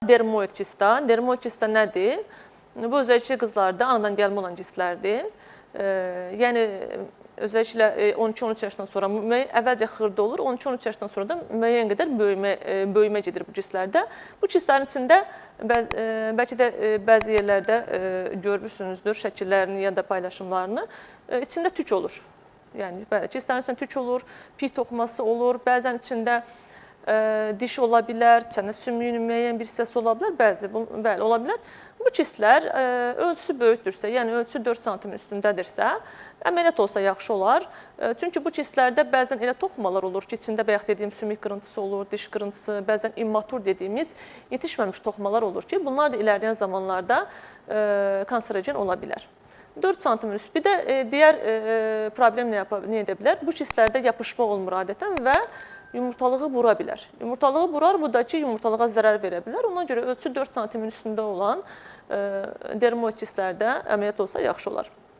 dermoid cista. Dermoid cista nədir? Bu özəlliklə qızlarda anadan gəlmə olan cistlərdir. Yəni özəlliklə 12-13 yaşdan sonra əvvəlcə xırda olur, 12-13 yaşdan sonra da müəyyən qədər böyümə gedir bu cistlərdə. Bu cistlərin içində bəlkə də bəzi yerlərdə görmürsünüzdür şəkillərini ya da paylaşımlarını. İçində tük olur. Yəni cistlərin içində tük olur, piy toxuması olur, bəzən içində diş ola bilər, çənə sümüyünün müəyyən bir hissəsi ola bilər, bəli, ola bilər. Bu cistlər ölçüsü böyükdürsə, yəni ölçüsü 4 sm üstündədirsə, əməliyyat olsa yaxşı olar. Çünki bu cistlərdə bəzən elə toxumalar olur ki, içində bayaq dediyim sümük qırıntısı olur, diş qırıntısı, bəzən immatur dediyimiz yetişməmiş toxumalar olur ki, bunlar da ilərləyən zamanlarda kanserogen ola bilər. 4 sm üstü. Bir də digər problem nə edə bilər? Bu cistlərdə yapışma olmur adətən və yumurtalığı vura bilər. Yumurtalığı vurar, bu da ki, yumurtalığa zərər verə bilər. Ona görə ölçü 4 sm-in üstündə olan dermoid cistlərdə əməliyyat olsa yaxşı olar.